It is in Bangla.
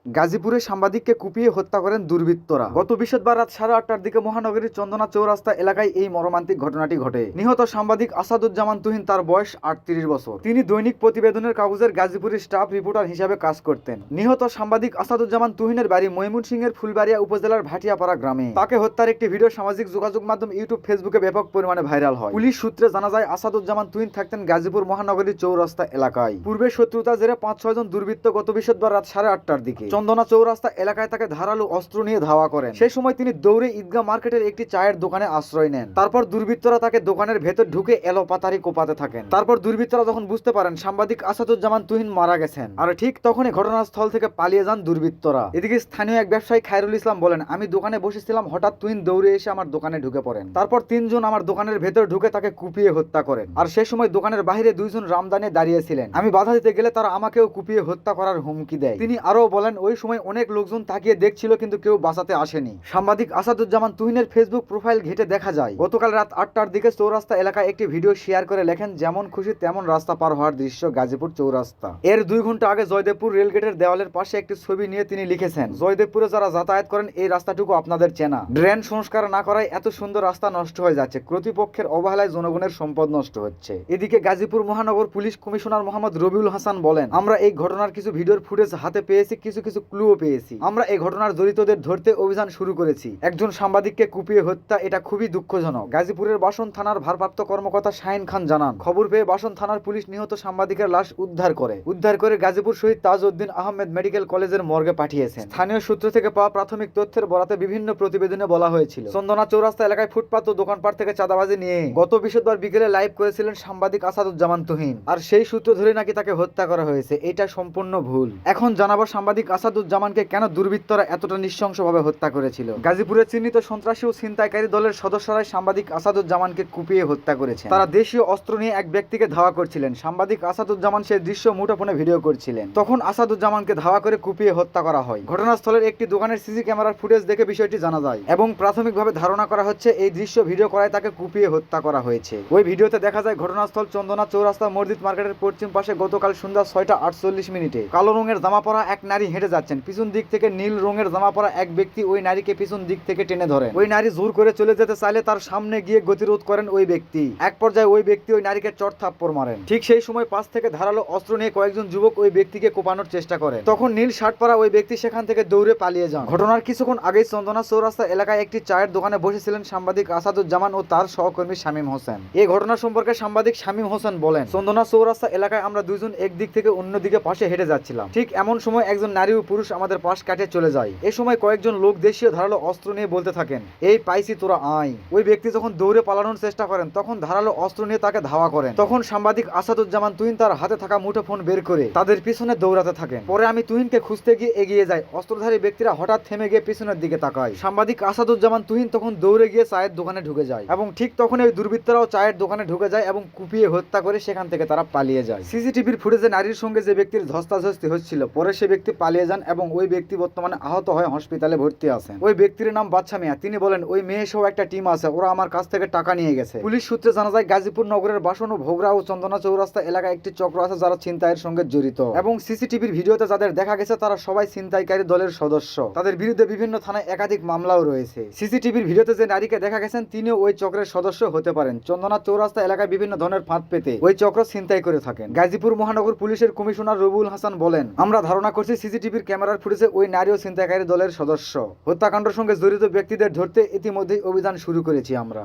গাজীপুরে সাংবাদিককে কুপিয়ে হত্যা করেন দুর্বৃত্তরা। গত বৃহস্পতিবার রাত 8:30টার দিকে মহানগরীর চন্দনা চৌরাস্তা এলাকায় এই মর্মান্তিক ঘটনাটি ঘটে। নিহত সাংবাদিক আসাদুজ্জামান তুহিন, তার বয়স 38 বছর। তিনি দৈনিক প্রতিবেদনের কাগজের গাজীপুরের স্টাফ রিপোর্টার হিসেবে কাজ করতেন। নিহত সাংবাদিক আসাদুজ্জামান তুহিনের বাড়ি ময়মনসিংহের ফুলবাড়িয়া উপজেলার ভাটিয়াপাড়া গ্রামে। তাকে হত্যার একটি ভিডিও সামাজিক যোগাযোগ মাধ্যম ইউটিউব, ফেসবুকে ব্যাপক পরিমাণে ভাইরাল হয়। পুলিশ সূত্রে জানা যায়, আসাদুজ্জামান তুহিন থাকতেন গাজীপুর মহানগরীর চৌরাস্তা এলাকায়। পূর্বে শত্রুতা জেরে 5-6 জন দুর্বৃত্ত গত বৃহস্পতিবার রাত 8:30টার দিকে চন্দনা চৌরাস্তা এলাকায় তাকে ধারালো অস্ত্র নিয়ে ধাওয়া করেন। সেই সময় তিনি দৌড়ে ঈদগাহ মার্কেটের একটি চায়ের দোকানে আশ্রয় নেন। তারপর দুর্বৃত্তরা তাকে দোকানের ভেতর ঢুকে এলোপাতাড়ি কোপাতে থাকেন। তারপর দুর্বৃত্তরা যখন বুঝতে পারেন সাংবাদিক আসাদুজ্জামান তুহিন মারা গেছেন, আর ঠিক তখনই ঘটনাস্থল থেকে পালিয়ে যান দুর্বৃত্তরা। এদিকে স্থানীয় এক ব্যবসায়ী খায়রুল ইসলাম বলেন, আমি দোকানে বসেছিলাম, হঠাৎ তুহিন দৌড়ে এসে আমার দোকানে ঢুকে পড়েন। তারপর 3 জন আমার দোকানের ভেতর ঢুকে তাকে কুপিয়ে হত্যা করেন। আর সেই সময় দোকানের বাইরে 2 জন রামদানে দাঁড়িয়েছিলেন। আমি বাধা দিতে গেলে তারা আমাকেও কুপিয়ে হত্যা করার হুমকি দেয়। তিনি আরো বলেন, ওই সময় অনেক লোকজন তাকিয়ে দেখছিল, কিন্তু কেউ বাঁচাতে আসেনি। সাংবাদিক আসাদুজ্জামান তুহিনের ফেসবুক প্রোফাইল ঘেটে দেখা যায়, গতকাল রাত 8টার দিকে চৌরাস্তা এলাকায় একটি ভিডিও শেয়ার করে লেখেন, যেমন খুশি তেমন রাস্তা পার হওয়ার দৃশ্য গাজীপুর চৌরাস্তা। এর 2 ঘন্টা আগে জয়দেবপুর রেলগেটের দেওয়ালের পাশে একটি ছবি নিয়ে তিনি লিখেছেন, জয়দেবপুরে যারা যাতায়াত করেন এই রাস্তাটুকু আপনাদের চেনা। ড্রেন সংস্কার না করায় এত সুন্দর রাস্তা নষ্ট হয়ে যাচ্ছে। কর্তৃপক্ষের অবহেলায় জনগণের সম্পদ নষ্ট হচ্ছে। এদিকে গাজীপুর মহানগর পুলিশ কমিশনার মোহাম্মদ রবিউল হাসান বলেন, আমরা এই ঘটনার কিছু ভিডিওর ফুটেজ হাতে পেয়েছি, কিছু ক্লুও পেয়েছি। আমরা এই ঘটনার জড়িতদের ধরতে অভিযান শুরু করেছি। একজন সাংবাদিককে কুপিয়ে হত্যা, এটা খুবই দুঃখজনক। গাজীপুরের বাসন থানার ভারপ্রাপ্ত কর্মকর্তা শাহিন খান জানান, খবর পেয়ে বাসন থানার পুলিশ নিহত সাংবাদিকের লাশ উদ্ধার করে গাজীপুর শহীদ তাজউদ্দিন আহমেদ মেডিকেল কলেজের মর্গে পাঠিয়েছেন। স্থানীয় সূত্র থেকে পাওয়া প্রাথমিক তথ্যের বরাতে বিভিন্ন প্রতিবেদনে বলা হয়েছিল, চন্দনা চৌরাস্তা এলাকায় ফুটপাত ও দোকানপাট থেকে চাঁদাবাজি নিয়ে গত বৃহস্পতিবার বিকেলে লাইভ করেছিলেন সাংবাদিক আসাদুজ্জামান তুহিন। আর সেই সূত্র ধরে নাকি তাকে হত্যা করা হয়েছে। এটা সম্পূর্ণ ভুল। এখন জানাবো সাংবাদিক আসাদুজ্জামানকে কেন দুর্বৃত্তরা এতটা নৃশংসভাবে হত্যা করেছিল। গাজীপুরের চিহ্নিত সন্ত্রাসী ও ছিনতাইকারী দলের সদস্যরাই সাংবাদিক আসাদুজ্জামানকে কুপিয়ে হত্যা করেছেন। তারা দেশীয় অস্ত্র নিয়ে এক ব্যক্তিকে ধাওয়া করছিলেন। সাংবাদিক আসাদুজ্জামান সেই দৃশ্য মুঠোফোনে ভিডিও করছিলেন। তখন আসাদুজ্জামানকে ধাওয়া করে কুপিয়ে হত্যা করা হয়। ঘটনাস্থলের একটি দোকানের সিসি ক্যামেরার ফুটেজ দেখে বিষয়টি জানা যায় এবং প্রাথমিকভাবে ধারণা করা হচ্ছে এই দৃশ্য ভিডিও করায় তাকে কুপিয়ে হত্যা করা হয়েছে। ওই ভিডিওতে দেখা যায় ঘটনাস্থল চন্দনা চৌরাস্তা মসজিদ মার্কেটের পশ্চিম পাশে গতকাল সন্ধ্যা 6:48 কালো রঙের জামা পরা এক নারী হেঁটে যাচ্ছেন। পিছন দিক থেকে নীল রঙের জামা পরা এক ব্যক্তি ওই নারীকে পিছন দিক থেকে টেনে ধরেন। ওই নারী জোর করে চলে যেতে চাইলে তার সামনে গিয়ে গতিরোধ করেন ওই ব্যক্তি। এক পর্যায়ে ওই ব্যক্তি ওই নারীকে চড় থাপ্পড় মারেন। ঠিক সেই সময় পাশ থেকে ধারালো অস্ত্র নিয়ে কয়েকজন যুবক ওই ব্যক্তিকে কোপানোর চেষ্টা করেন। তখন নীল শার্ট পরা ওই ব্যক্তি সেখান থেকে দৌড়ে পালিয়ে যান। ঘটনার কিছুক্ষণ আগেই চন্দনা চৌরাস্তা এলাকায় একটি চায়ের দোকানে বসেছিলেন সাংবাদিক আসাদুজ্জামান ও তার সহকর্মী শামীম হোসেন। এই ঘটনা সম্পর্কে সাংবাদিক শামীম হোসেন বলেন, চন্দনা চৌরাস্তা এলাকায় আমরা 2 জন একদিক থেকে অন্যদিকে পাশে হেঁটে যাচ্ছিলাম। ঠিক এমন সময় একজন নারী ও পুরুষ আমাদের পাশ কাটে চলে যায়। এ সময় কয়েকজন লোক দেশীয় ধারালো অস্ত্র নিয়ে বলতে থাকেন, এই পাইছি তোরা আয়। ওই ব্যক্তি যখন দৌড়ে পালানোর চেষ্টা করেন তখন ধারালো অস্ত্র নিয়ে তাকে ধাওয়া করেন। তখন সাংবাদিক আসাদুজ্জামান তুহিন তার হাতে থাকা মুঠোফোন বের করে তাদের পিছনে দৌড়াতে থাকেন। পরে আমি তুহিনকে খুঁজতে গিয়ে এগিয়ে যাই। অস্ত্রধারী ব্যক্তিরা হঠাৎ থেমে গিয়ে পিছনের দিকে তাকায়। সাংবাদিক আসাদুজ্জামান তুহিন তখন দৌড়ে গিয়ে চায়ের দোকানে ঢুকে যায় এবং ঠিক তখন ওই দুর্বৃত্তরাও চায়ের দোকানে ঢুকে যায় এবং কুপিয়ে হত্যা করে সেখান থেকে তারা পালিয়ে যায়। সিসিটিভির ফুটেজে নারীর সঙ্গে যে ব্যক্তির ধস্তাধস্তি হচ্ছিল, পরে সে ব্যক্তি পালিয়ে যান এবং ওই ব্যক্তি বর্তমানে আহত হয়ে হসপিটালে ভর্তি আছেন। ওই ব্যক্তির নাম বাচ্চা মিয়া। তিনি বলেন, ওই মেয়ে সহ একটা টিম আছে, ওরা আমার কাছ থেকে টাকা নিয়ে গেছে। পুলিশ সূত্রে জানা যায়, গাজীপুর নগরের বাসন ও ভোগড়া ও চন্দনা চৌরাস্তা এলাকায় একটি চক্র আছে যারা ছিনতাইয়ের সঙ্গে জড়িত এবং সিসিটিভির ভিডিওতে যাদের দেখা গেছে তারা সবাই ছিনতাইকারী দলের সদস্য। তাদের বিরুদ্ধে বিভিন্ন থানায় একাধিক মামলাও রয়েছে। সিসিটিভির ভিডিওতে যে নারীকে দেখা গেছেন তিনিও ওই চক্রের সদস্য হতে পারেন। চন্দনা চৌরাস্তা এলাকায় বিভিন্ন ধরনের ফাঁদ পেতে ওই চক্র ছিনতাই করে থাকেন। গাজীপুর মহানগর পুলিশের কমিশনার রবিউল হাসান বলেন, আমরা ধারণা করছি সিসিটিভির ক্যামেরার ফুটেজে ওই নারী ও ছিনতাইকারী দলের সদস্য। হত্যাকাণ্ডের সঙ্গে জড়িত ব্যক্তিদের ধরতে ইতিমধ্যেই অভিযান শুরু করেছি আমরা।